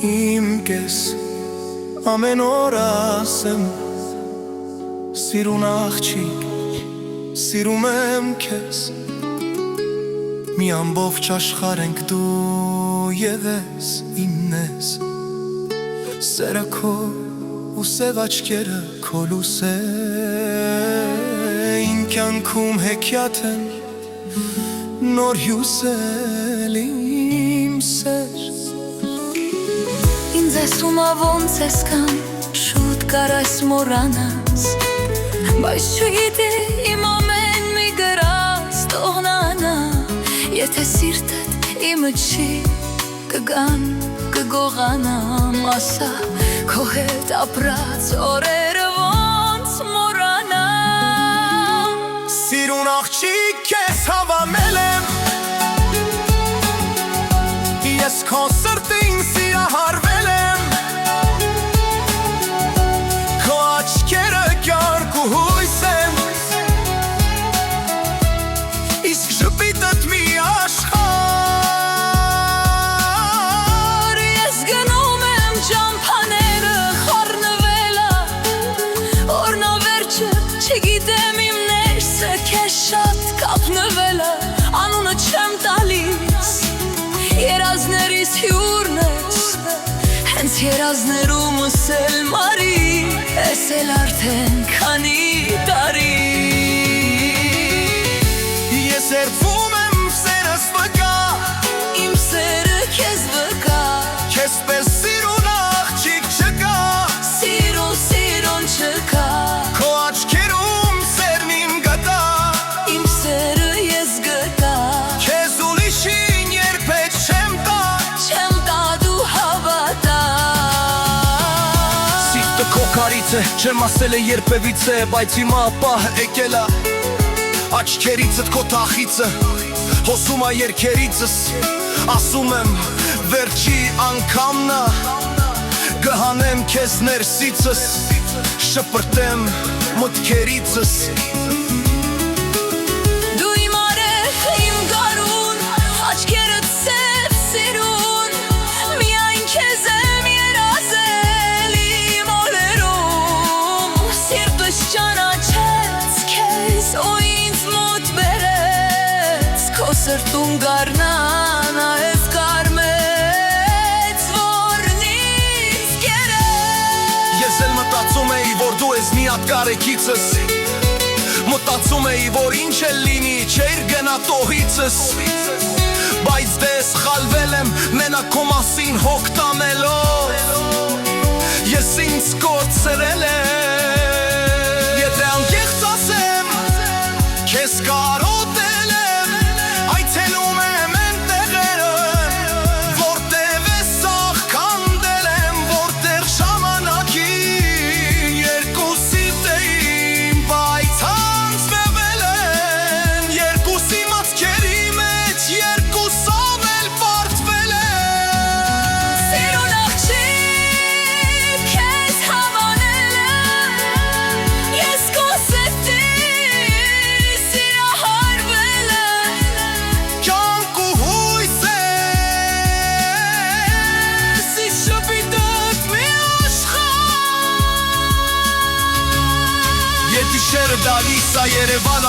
իմ կես ամեն օր ասեմ սիրուն աղջիկ սիրում եմ քեզ մի ամբողջ աշխարհ ենք դու եւ ես ինքն ես սերը քո ու սև աչքերը քո լուսեին կյանքում հեքիաթ են նոր հյուսել իմ սեր Ինձ ասում ոնց ես կան շուտ կարաս մոռանաս բայց չգիտի իմ ամեն մի գրած տողնանա եթե սիրտդ իմը չի կգան կգողանամ ասա քո հետ ապրած օրերը ոնց մոռանամ Սիրուն աղջիկ քեզ հավանել եմ Ես քո սրտին սիրահարվել եմ Քո աչքերը կյանք ու հույս են Իսկ ժպիտդ մի աշխարհ Ես գնում եմ ճամփաները խառնվելա Օրնավերջը չգիտեմ իմ ներսը քեզ շատ կապնվելա Անունը չեմ տալիս Երազներիս հյուրն ես Հենց երազներումս էլ մարի Ես էլ արդեն քանի տարի Ես երդվում եմ սերս վկա Իմ սերը քեզ վկա Քեզ պես սիրուն աղջիկ չկա Սիրուն չկա Քո աչքերում սերն իմ գտա Իմ սերը ես գտա Քեզ ուրիշին երբեք չեմ տա Չեմ տա դու հավատա Սիրտը քո կարից է, չեմ ասել է երբևիցե Բայց հիմա ապահ եկել է Աչքերիցդ քո թախիցը Հոսում է երգերիցս Ասում եմ վերջի անգամնա Գհանեմ քեզ ներսիցս Շպրտեմ մտքերիցս Դու իմ արև, իմ գարուն Աչքերդ սև սիրուն Միայն քեզ եմ երազել իմ օրերում Սիրտս ճանաչեց քեզ ու ինձ մոտ բերեց Քո սրտում գարնան այս կարմեց Որն ինձ կերեց Ես էլ մտածում էի, որ դու ես միատ կարեկիցս Մտածում էի, որ ինչ էլ լինի, չէր գնա տողիցս Բայց դե սխալվել եմ, մենակ քո մասին հոգ տանելով Ես ինձ կորցրել եմ Եթե անկեղծ ասեմ, քեզ կարոտել եմ Այցելում եմ են տեղերը Որտև ես սաղ կանդել եմ Որտեղ ժամանակին երկուսի տեին Բայց հանձնվել են Երկուսի մտքերի մեջ Երկուսով էլ պարտվել են Սիրուն աղջիկ քեզ հավանել եմ Ես քո սրտին սիրահարվել եմ Կյանք ու հույս ես Իսկ շպիտդ մի աշխարհ Ետ իշերը դալիս ա Երևան